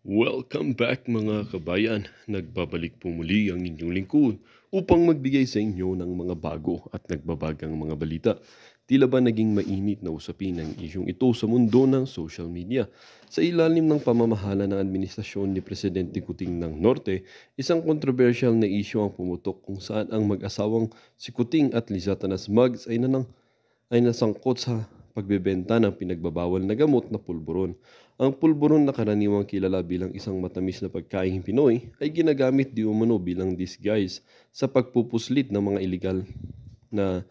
Welcome back mga kabayan. Nagbabalik po muli ang inyong lingkod upang magbigay sa inyo ng mga bago at nagbabagang mga balita. Tila ba naging mainit na usapin ang isyong ito sa mundo ng social media? Sa ilalim ng pamamahala ng administrasyon ni Presidente Kuting ng Norte, isang kontrobersyal na isyu ang pumutok kung saan ang mag-asawang si Kuting at Liza Tanas Mags ay nasangkot sa pagbebenta ng pinagbabawal na gamot na pulburon. Ang pulburon na karaniwang kilala bilang isang matamis na pagkaing Pinoy ay ginagamit di umano bilang disguise sa pagpupuslit ng mga iligal na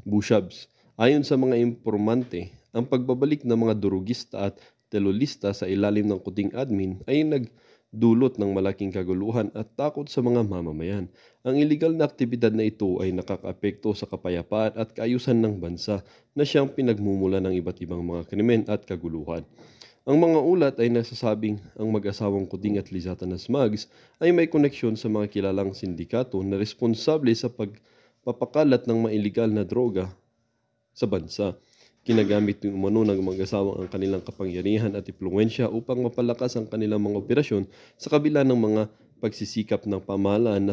bushabs. Ayon sa mga impormante, ang pagbabalik ng mga durugista at telolista sa ilalim ng kuting admin ay nagdulot ng malaking kaguluhan at takot sa mga mamamayan. Ang iligal na aktibidad na ito ay nakakaapekto sa kapayapaan at kaayusan ng bansa na siyang pinagmumula ng iba't ibang mga krimen at kaguluhan. Ang mga ulat ay nasasabing ang mag-asawang Kuting at Liza Tanas Mags ay may koneksyon sa mga kilalang sindikato na responsable sa pagpapakalat ng mga iligal na droga sa bansa. Ginagamit ng umano ng mag-asawa ang kanilang kapangyarihan at impluwensya upang mapalakas ang kanilang mga operasyon sa kabila ng mga pagsisikap ng pamahalaan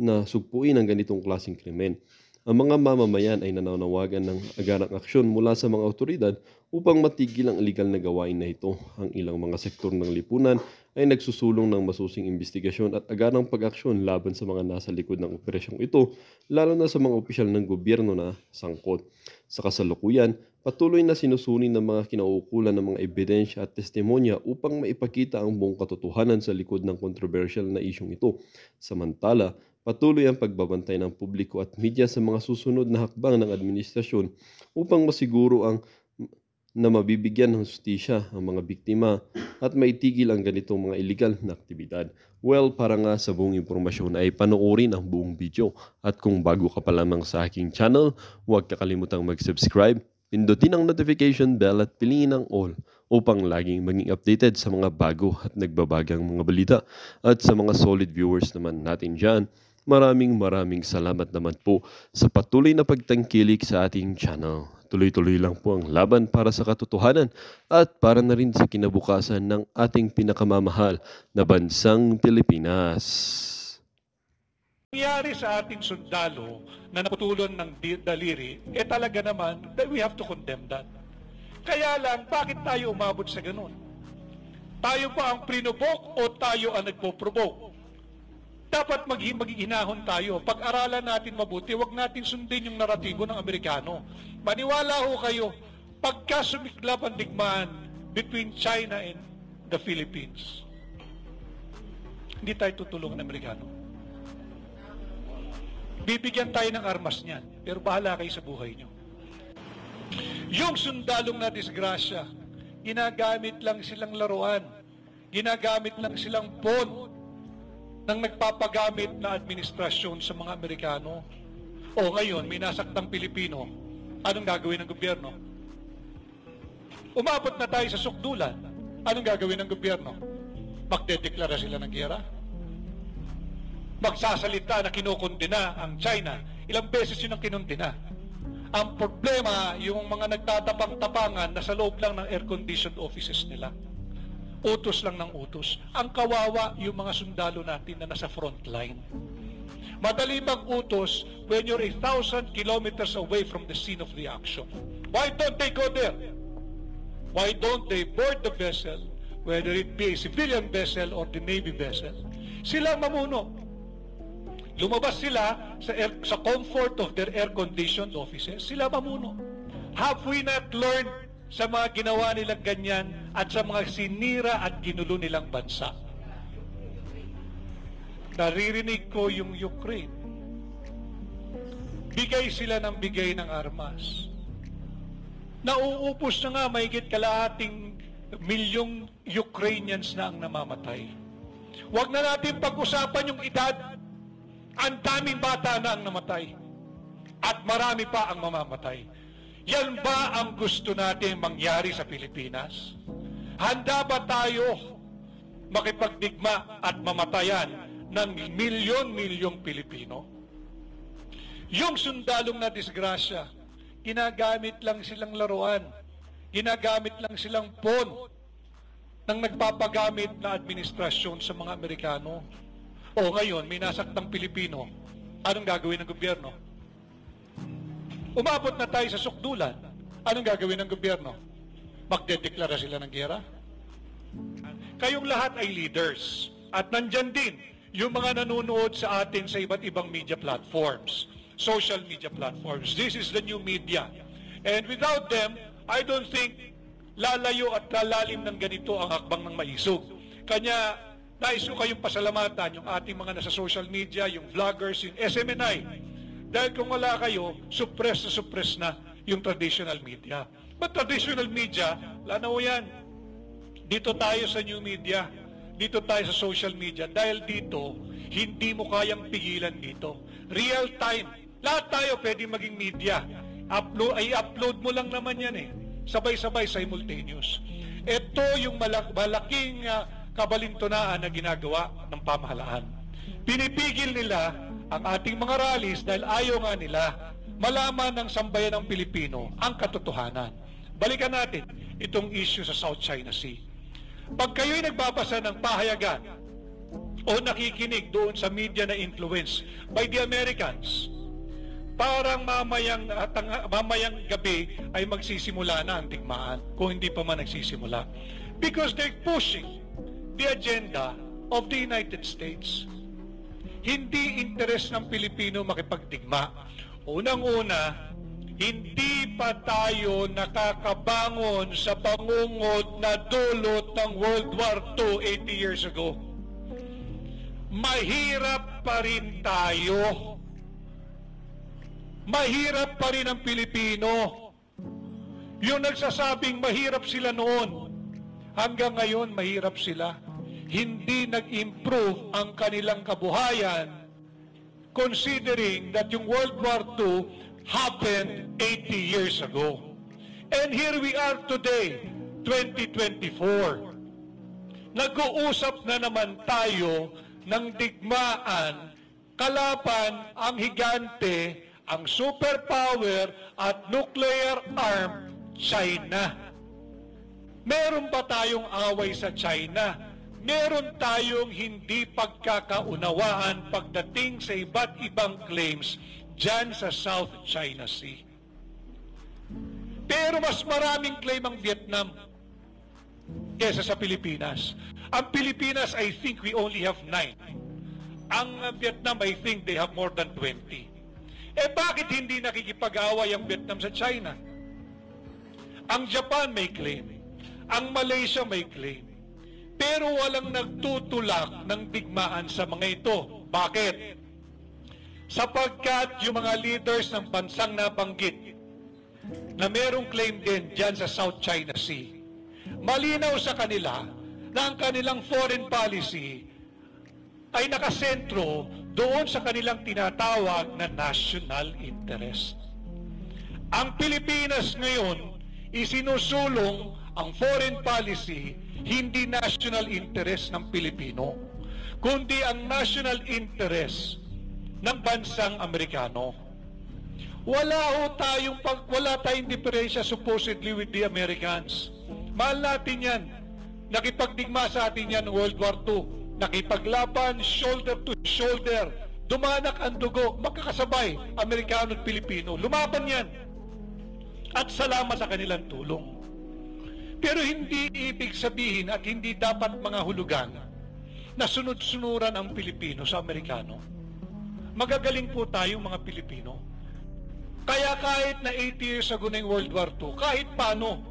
na sugpuin ang ganitong klaseng krimen. Ang mga mamamayan ay nananawagan ng agarang aksyon mula sa mga otoridad upang matigil ang iligal na gawain na ito. Ang ilang mga sektor ng lipunan ay nagsusulong ng masusing investigasyon at agarang pag-aksyon laban sa mga nasa likod ng operasyong ito, lalo na sa mga opisyal ng gobyerno na sangkot. Sa kasalukuyan, patuloy na sinusuni ng mga kinauukulan ng mga ebidensya at testimonya upang maipakita ang buong katotohanan sa likod ng kontrobersyal na isyong ito. Samantala, patuloy ang pagbabantay ng publiko at media sa mga susunod na hakbang ng administrasyon upang masiguro na mabibigyan ng hustisya ang mga biktima at maitigil ang ganitong mga illegal na aktibidad. Well, para nga sa buong impormasyon ay panoorin ang buong video. At kung bago ka pa lamang sa aking channel, huwag kakalimutang mag-subscribe, pindutin ang notification bell at piliin ang all upang laging maging updated sa mga bago at nagbabagang mga balita. At sa mga solid viewers naman natin dyan, maraming salamat naman po sa patuloy na pagtangkilik sa ating channel. Tuloy-tuloy lang po ang laban para sa katotohanan at para na rin sa kinabukasan ng ating pinakamamahal na bansang Pilipinas. Nangyari sa ating sundalo na naputulan ng daliri, talaga naman, we have to condemn that. Kaya lang, bakit tayo umabot sa ganun? Tayo ba ang prinubok o tayo ang nagpo-provoke? Dapat maghihinahon tayo. Pag-aralan natin mabuti, huwag natin sundin yung naratibo ng Amerikano. Maniwala ho kayo, pagka sumiklap ang digmaan between China and the Philippines, hindi tayo tutulungan ng Amerikano. Bibigyan tayo ng armas niyan, pero bahala kayo sa buhay nyo. Yung sundalong na disgrasya, ginagamit lang silang laruan, ginagamit lang silang pawn ng nagpapagamit na administrasyon sa mga Amerikano. O ngayon, may nasaktang Pilipino, anong gagawin ng gobyerno? Umabot na tayo sa sukdulan, anong gagawin ng gobyerno? Magdedeklara sila ng giyera? Magsasalita na kinukundina ang China, ilang beses yun ang kinundina. Ang problema, yung mga nagtatapang-tapangan na sa loob lang ng air-conditioned offices nila. Utos lang ng utos. Ang kawawa yung mga sundalo natin na nasa front line. Madali mag-utos when you're 1,000 kilometers away from the scene of the action. Why don't they go there? Why don't they board the vessel, whether it be a civilian vessel or the Navy vessel? Sila mamuno. Lumabas sila sa comfort of their air-conditioned offices. Sila mamuno. Have we not learned sa mga ginawa nilang ganyan at sa mga sinira at ginulo nilang bansa? Naririnig ko yung Ukraine. Bigay sila ng bigay ng armas. Nauupos na nga mahigit kalahating milyong Ukrainians na ang namamatay. Huwag na natin pag-usapan yung edad. Ang daming bata na ang namatay. At marami pa ang mamamatay. Yan ba ang gusto natin mangyari sa Pilipinas? Handa ba tayo makipagdigma at mamatayan ng milyon-milyong Pilipino? Yung sundalong na disgrasya, ginagamit lang silang laruan, ginagamit lang silang pawn ng nagpapagamit na administrasyon sa mga Amerikano. O ngayon, may nasaktang Pilipino, anong gagawin ng gobyerno? Umabot na tayo sa sukdulan, anong gagawin ng gobyerno? Magdedeklara sila ng giyera? Kayong lahat ay leaders. At nandyan din yung mga nanonood sa atin sa iba't ibang media platforms, social media platforms. This is the new media. And without them, I don't think lalayo at lalalim ng ganito ang hakbang ng maisog. Kanya, nais ko kayong pasalamatan yung ating mga nasa social media, yung vloggers, yung SMNI. Dahil kung wala kayo, suppress na yung traditional media. But traditional media, lanaw yan. Dito tayo sa new media. Dito tayo sa social media. Dahil dito, hindi mo kayang pigilan dito. Real time. Lahat tayo pwede maging media. I-upload mo lang naman yan eh. Sabay-sabay, simultaneous. Ito yung malaking kabalintunaan na ginagawa ng pamahalaan. Pinipigil nila ang ating mga rallies dahil ayaw nga nila malaman ng sambayan ng Pilipino ang katotohanan. Balikan natin itong issue sa South China Sea. Pag kayo'y nagbabasa ng pahayagan o nakikinig doon sa media na influence by the Americans, parang mamayang gabi ay magsisimula na ang digmaan kung hindi pa man nagsisimula. Because they're pushing the agenda of the United States. Hindi interes ng Pilipino makipagdigma. Unang-una, hindi pa tayo nakakabangon sa bangungot na dulot ng World War II 80 years ago. Mahirap pa rin tayo. Mahirap pa rin ang Pilipino. Yung nagsasabing mahirap sila noon, hanggang ngayon mahirap sila. Hindi nag-improve ang kanilang kabuhayan considering that yung World War II happened 80 years ago. And here we are today, 2024. Nag-uusap na naman tayo ng digmaan, kalaban ang higante, ang superpower at nuclear arm, China. Meron ba tayong away sa China? Meron tayong hindi pagkakaunawaan pagdating sa iba't ibang claims dyan sa South China Sea. Pero mas maraming claim ang Vietnam kesa sa Pilipinas. Ang Pilipinas, I think we only have 9. Ang Vietnam, I think they have more than 20. Bakit hindi nakikipag-away ang Vietnam sa China? Ang Japan may claim. Ang Malaysia may claim. Pero walang nagtutulak ng digmaan sa mga ito. Bakit? Sapagkat yung mga leaders ng bansang nabanggit na merong claim din dyan sa South China Sea, malinaw sa kanila na ang kanilang foreign policy ay nakasentro doon sa kanilang tinatawag na national interest. Ang Pilipinas ngayon, isinusulong ang foreign policy, hindi national interest ng Pilipino, kundi ang national interest ng bansang Amerikano. Wala tayong diferensya supposedly with the Americans. Mahal natin yan. Nakipagdigma sa atin yan ng World War II. Nakipaglaban shoulder to shoulder. Dumanak ang dugo, magkakasabay, Amerikano at Pilipino. Lumaban yan. At salamat sa kanilang tulong. Pero hindi ibig sabihin at hindi dapat mga hulugan na sunod-sunuran ang Pilipino sa Amerikano. Magagaling po tayong mga Pilipino. Kaya kahit na 80 years ago na yung World War II, kahit paano,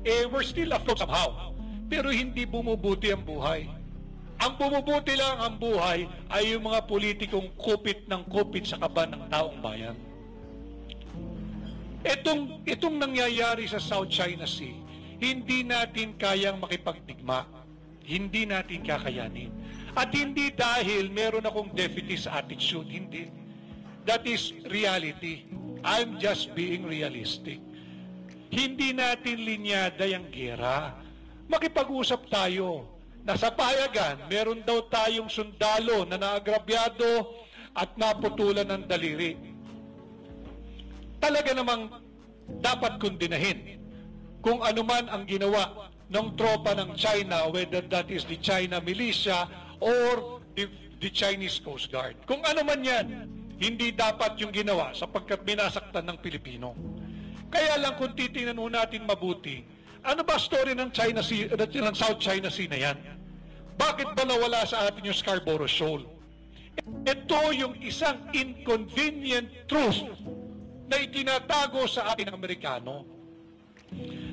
we're still afloat somehow. Pero hindi bumubuti ang buhay. Ang bumubuti lang ang buhay ay yung mga politikong kupit ng kupit sa kaban ng taong bayan. Itong nangyayari sa South China Sea, hindi natin kayang makipagdigma. Hindi natin kakayanin. At hindi dahil meron akong defeatist attitude. Hindi. That is reality. I'm just being realistic. Hindi natin linyada yung gera. Makipag-usap tayo. Nasa payagan, meron daw tayong sundalo na naagrabyado at naputulan ng daliri. Talaga namang dapat kundinahin kung anuman ang ginawa ng tropa ng China, whether that is the China militia or the Chinese Coast Guard. Kung ano man yan, hindi dapat yung ginawa sapagkat binasaktan ng Pilipino. Kaya lang kung titingnan natin mabuti, ano ba story ng China Sea, ng South China Sea na yan? Bakit ba nawala sa atin yung Scarborough Shoal? Ito yung isang inconvenient truth na itinatago sa ating Amerikano.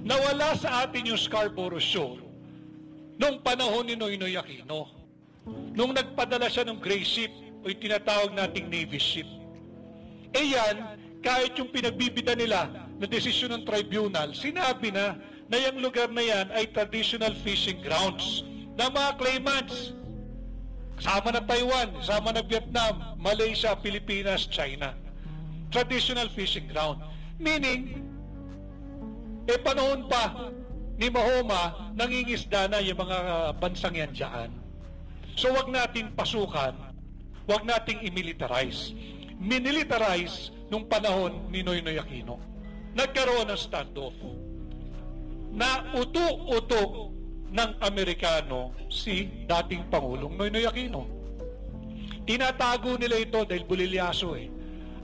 Nawala sa atin yung Scarborough Shoal noong panahon ni Noynoy Aquino. Nung nagpadala siya ng gray ship o yung tinatawag nating Navy ship. E yan, kahit yung pinagbibida nila na desisyon ng tribunal, sinabi na yung lugar na yan ay traditional fishing grounds na mga claimants. Kasama na Taiwan, kasama na Vietnam, Malaysia, Pilipinas, China. Traditional fishing ground. Meaning, panahon pa ni Mahoma, nangingisda na yung mga bansang yan dyan. So wag natin pasukan, wag nating imilitarize. Minilitarize nung panahon ni Noynoy Aquino. Nagkaroon ng standoff na uto-uto ng Amerikano si dating Pangulong Noynoy Aquino. Tinatago nila ito dahil bulilyaso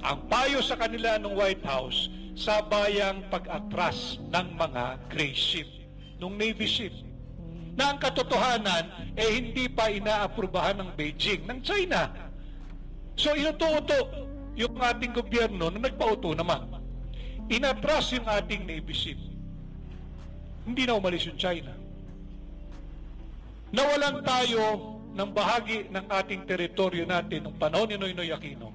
Ang payo sa kanila ng White House, sabayang pag-atras ng mga gray ship, ng Navy ship, na ang katotohanan hindi pa inaaprubahan ng Beijing, ng China. So inuto-uto yung ating gobyerno na nagpauto naman. Inatras yung ating Navy ship. Hindi na umalis yung China. Nawalan tayo ng bahagi ng ating teritoryo natin noong panahon ni Noynoy Aquino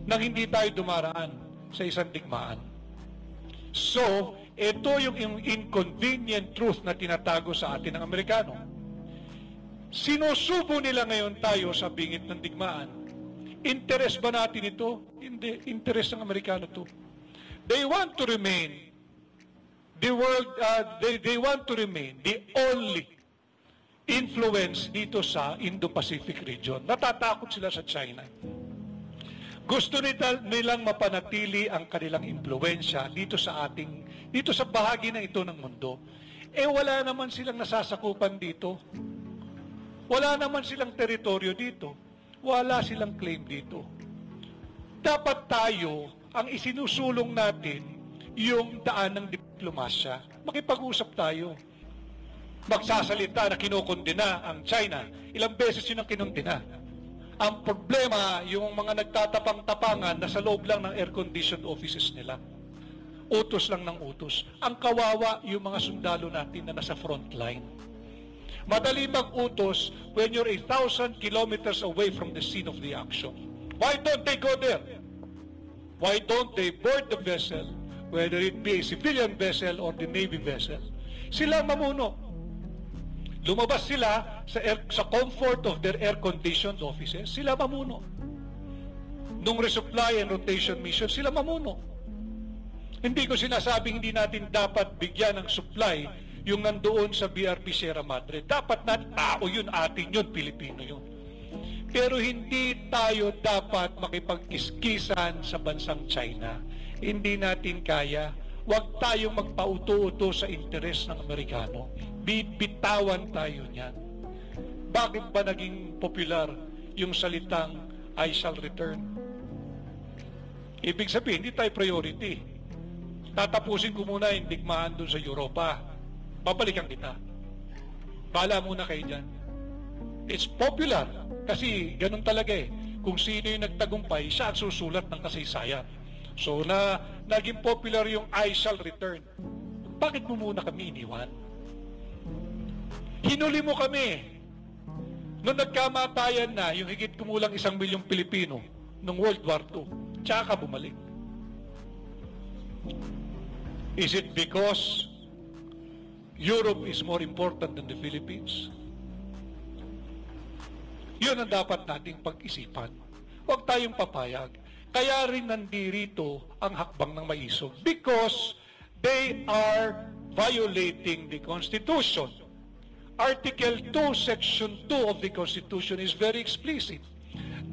nang hindi tayo dumaraan sa isang digmaan. So, ito yung inconvenient truth na tinatago sa atin ng Amerikano. Sinusubo nila ngayon tayo sa bingit ng digmaan. Interest ba natin ito? Hindi. Interest ng Amerikano ito. They want to remain the world, they want to remain the only influence dito sa Indo-Pacific region. Natatakot sila sa China. Gusto nilang mapanatili ang kanilang impluwensya dito sa bahagi na ito ng mundo. Wala naman silang nasasakupan dito. Wala naman silang teritoryo dito. Wala silang claim dito. Dapat tayo, ang isinusulong natin, yung daan ng diplomasya. Makipag-usap tayo. Magsasalita na kinukundina ang China. Ilang beses yun ang kinundina. Ang problema, yung mga nagtatapang-tapangan na sa loob lang ng air-conditioned offices nila. Utos lang ng utos. Ang kawawa yung mga sundalo natin na nasa front line. Madali mag-utos when you're 1,000 kilometers away from the scene of the action. Why don't they go there? Why don't they board the vessel, whether it be a civilian vessel or the Navy vessel? Sila mamuno. Lumabas sila sa comfort of their air-conditioned offices, sila mamuno. Nung resupply and rotation mission, sila mamuno. Hindi ko sinasabing hindi natin dapat bigyan ng supply yung nandoon sa BRP Sierra Madre. Dapat na tao yun, atin yun, Pilipino yun. Pero hindi tayo dapat makipagkiskisan sa bansang China. Hindi natin kaya. Huwag tayong magpauto-uto sa interes ng Amerikano. Bitawan tayo niyan. Bakit ba naging popular yung salitang I shall return? Ibig sabihin, hindi tayo priority. Tatapusin ko muna yung digmaan doon sa Europa. Babalikan kita. Bala muna kayo dyan. It's popular. Kasi ganun talaga Kung sino yung nagtagumpay, siya ang susulat ng kasaysayan. So, naging popular yung I shall return. Bakit mo muna kami iniwan? Hinuli mo kami. Noong nagkamatayan na, yung higit kumulang 1 milyong Pilipino, noong World War II, tsaka bumalik. Is it because Europe is more important than the Philippines? Yun ang dapat nating pag-isipan. Huwag tayong papayag. Kaya rin nandirito ang hakbang ng maisog because they are violating the Constitution. Article 2, Section 2 of the Constitution is very explicit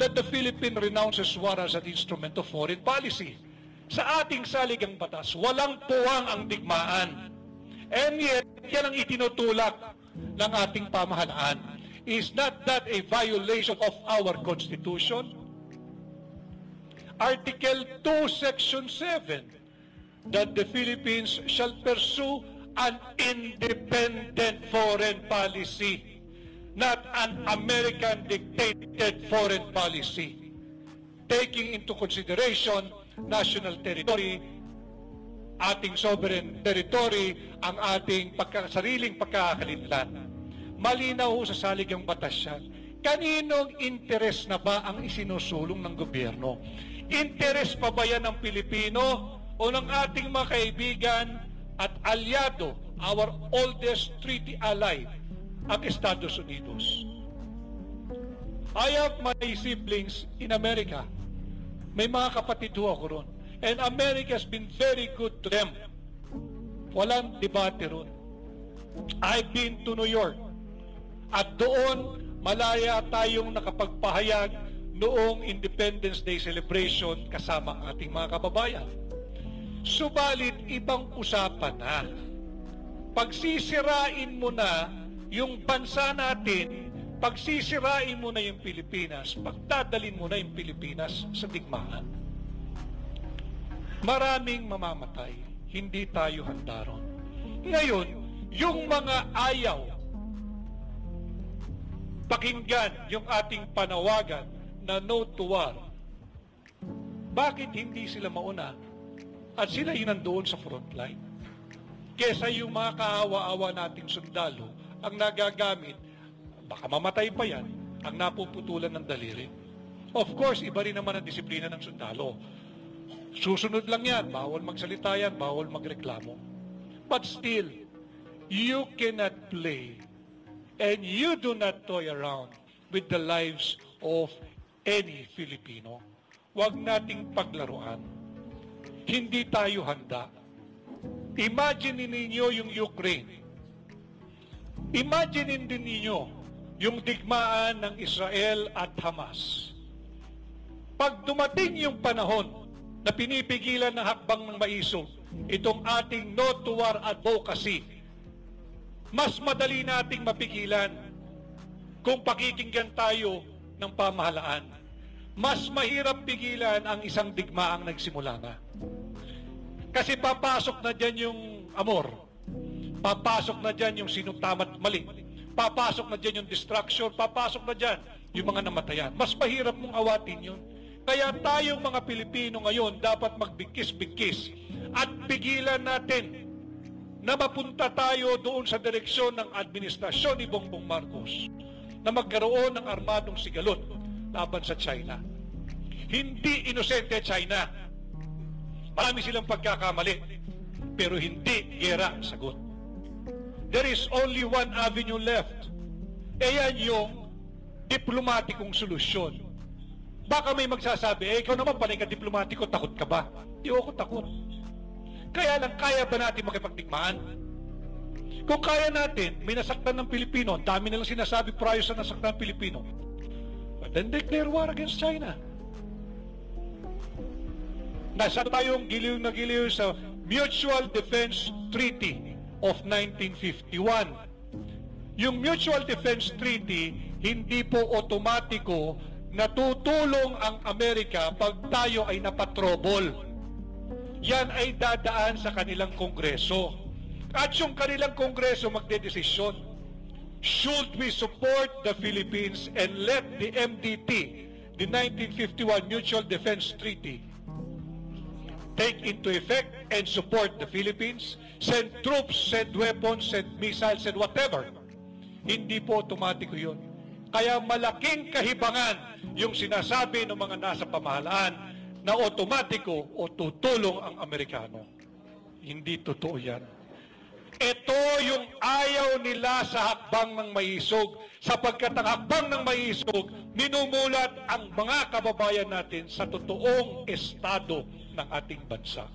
that the Philippines renounces war as an instrument of foreign policy. Sa ating saligang batas, walang puwang ang digmaan. And yet, yan ang itinutulak ng ating pamahalaan. Is not that a violation of our Constitution? Article 2, Section 7, that the Philippines shall pursue an independent foreign policy, not an American-dictated foreign policy, taking into consideration national territory, ating sovereign territory, ang ating sariling pagkakalinlan. Malinaw sa saligang batas yan. Kaninong interes na ba ang isinusulong ng gobyerno? Interes pa ba yan ng Pilipino o ng ating mga kaibigan at alyado, our oldest treaty ally, ang Estados Unidos? I have my siblings in America. May mga kapatid ho ako ron. And America has been very good to them. Walang debate ron. I've been to New York. At doon, malaya tayong nakapagpahayag noong Independence Day celebration kasama ang ating mga kababayan. Subalit, ibang usapan na. Pagsisirain mo na yung bansa natin, pagsisirain mo na yung Pilipinas, pagdadalin mo na yung Pilipinas sa digmaan. Maraming mamamatay, hindi tayo handa ron. Ngayon, yung mga ayaw pakinggan yung ating panawagan na no to war, bakit hindi sila mauna at sila yung nandoon sa frontline? Kesa yung mga kaawa-awa nating sundalo ang nagagamit, baka mamatay pa yan, ang napuputulan ng daliri. Of course, iba rin naman ang disiplina ng sundalo. Susunod lang yan, bawal magsalita yan, bawal magreklamo. But still, you cannot play and you do not toy around with the lives of any Filipino. Huwag nating paglaruan. Hindi tayo handa. Imagine ninyo yung Ukraine. Imagine din ninyo yung digmaan ng Israel at Hamas. Pag dumating yung panahon na pinipigilan ng hakbang ng maisog, itong ating no to war advocacy, mas madali nating mapigilan kung pakikinggan tayo ng pamahalaan. Mas mahirap pigilan ang isang digmaang nagsimula na. Kasi papasok na dyan yung amor. Papasok na dyan yung sinong tama't mali. Papasok na dyan yung distraction. Papasok na dyan yung mga namatayan. Mas mahirap mong awatin yun. Kaya tayong mga Pilipino ngayon dapat magbigkis-bigkis at pigilan natin na mapunta tayo doon sa direksyon ng administrasyon ni Bongbong Marcos na magkaroon ng armadong sigalot laban sa China. Hindi inosente China. Marami silang pagkakamali, pero hindi gera ang sagot. There is only one avenue left. Yan yung diplomatikong solusyon. Baka may magsasabi, ikaw naman panay ka diplomatiko, takot ka ba? Hindi ako takot. Kaya lang, kaya ba natin makipagdigmaan? Kung kaya natin, may nasaktan ng Pilipino, dami nilang sinasabi prior sa nasaktan ng Pilipino, then declare war against China. Nasa tayong giliw na giliw sa Mutual Defense Treaty of 1951. Yung Mutual Defense Treaty, hindi po otomatiko natutulong ang Amerika pag tayo ay napatrobol. Yan ay dadaan sa kanilang kongreso. At yung kanilang kongreso magdedesisyon. Should we support the Philippines and let the MDT, the 1951 Mutual Defense Treaty, take into effect and support the Philippines, send troops, send weapons, send missiles, and whatever? Hindi po otomatiko yun. Kaya malaking kahibangan yung sinasabi ng mga nasa pamahalaan na otomatiko o tutulong ang Amerikano. Hindi totoo yan. Ito yung ayaw nila sa hakbang ng maisog, sapagkat ang hakbang ng maisog, minumulat ang mga kababayan natin sa totoong estado ng ating bansa.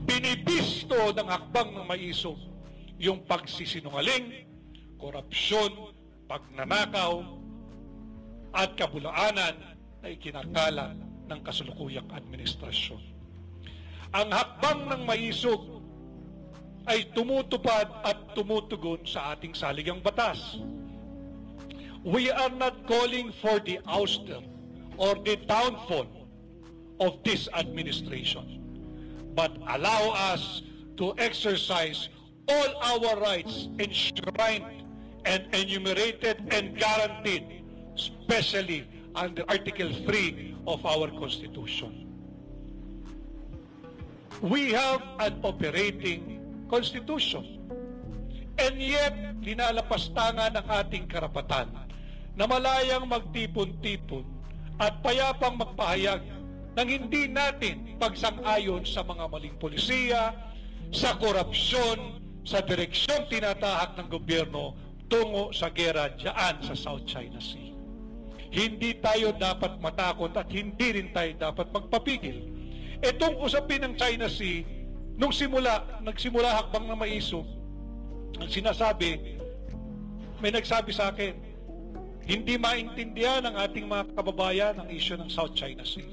Binibisto ng hakbang ng maisog yung pagsisinungaling, korupsyon, pagnanakaw, at kabulaanan na ikinakala ng kasalukuyang administrasyon. Ang hakbang ng maisog ay tumutupad at tumutugon sa ating saligang batas. We are not calling for the ouster or the downfall of this administration, but allow us to exercise all our rights enshrined and enumerated and guaranteed, especially under Article 3 of our Constitution. We have an operating Constitution, and yet linalapastangan ang ating karapatan na malayang magtipon-tipon at payapang magpahayag nang hindi natin pagsang-ayon sa mga maling polisiya, sa korupsyon, sa direksyong tinatahak ng gobyerno tungo sa gera dyan sa South China Sea. Hindi tayo dapat matakot at hindi rin tayo dapat magpapigil. Itong usapin ng China Sea, nagsimula hakbang na maisog, ang sinasabi, may nagsabi sa akin, hindi maintindihan ng ating mga kababayan ang issue ng South China Sea.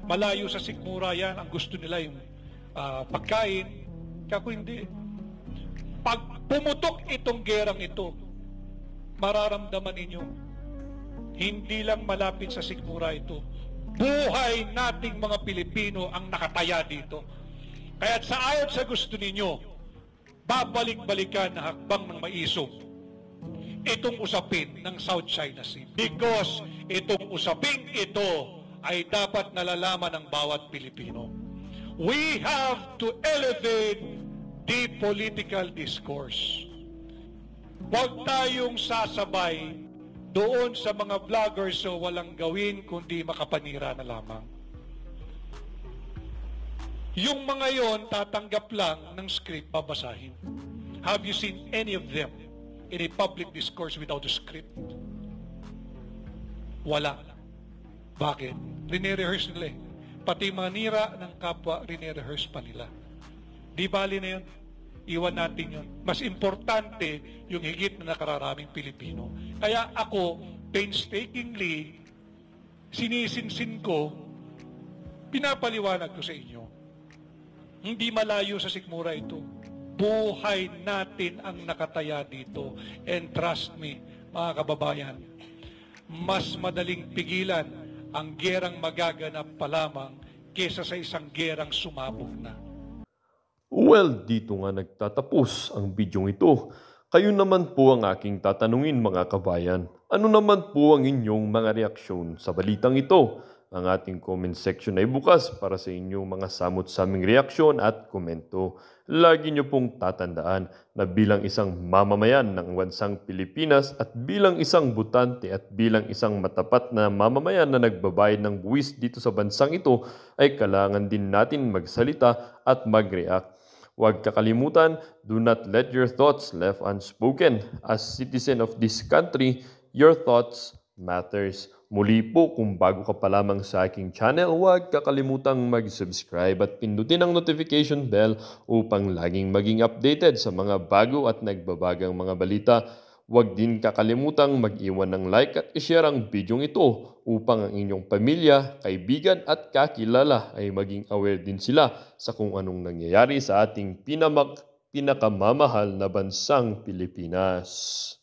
Malayo sa sikmura yan, ang gusto nila yung pagkain. Kako hindi. Pag pumutok itong gerang ito, mararamdaman ninyo, hindi lang malapit sa sikmura ito, buhay nating mga Pilipino ang nakataya dito. Kaya sa ayon sa gusto ninyo, babalik-balikan na hakbang ng maisog itong usapin ng South China Sea. Because itong usaping ito ay dapat nalalaman ng bawat Pilipino. We have to elevate the political discourse. Huwag tayong sasabay doon sa mga vloggers so walang gawin kundi makapanira na lamang. Yung mga yon tatanggap lang ng script, babasahin. Have you seen any of them in a public discourse without a script? Wala. Bakit? Rine-rehearse nila eh. Pati manira ng kapwa, rine-rehearse pa nila. Di bali na yun. Iwan natin yun. Mas importante yung higit na nakararaming Pilipino. Kaya ako, painstakingly, sinisinsin ko, pinapaliwanag ko sa inyo. Hindi malayo sa sikmura ito. Buhay natin ang nakataya dito. And trust me, mga kababayan, mas madaling pigilan ang gerang magaganap pa lamang kesa sa isang gerang sumabog na. Well, dito nga nagtatapos ang bidyong ito. Kayo naman po ang aking tatanungin mga kabayan. Ano naman po ang inyong mga reaksyon sa balitang ito? Ang ating comment section ay bukas para sa inyong mga samot-saming reaksyon at komento. Lagi niyo pong tatandaan na bilang isang mamamayan ng bansang Pilipinas at bilang isang butante at bilang isang matapat na mamamayan na nagbabayad ng buwis dito sa bansang ito ay kailangan din natin magsalita at mag-react. Huwag kakalimutan, do not let your thoughts left unspoken. As citizen of this country, your thoughts matters. Muli po, kung bago ka pa lamang sa aking channel, huwag kakalimutang mag-subscribe at pindutin ang notification bell upang laging maging updated sa mga bago at nagbabagang mga balita. Huwag din kakalimutang mag-iwan ng like at i-share ang bidyong ito upang ang inyong pamilya, kaibigan at kakilala ay maging aware din sila sa kung anong nangyayari sa ating pinakamamahal na bansang Pilipinas.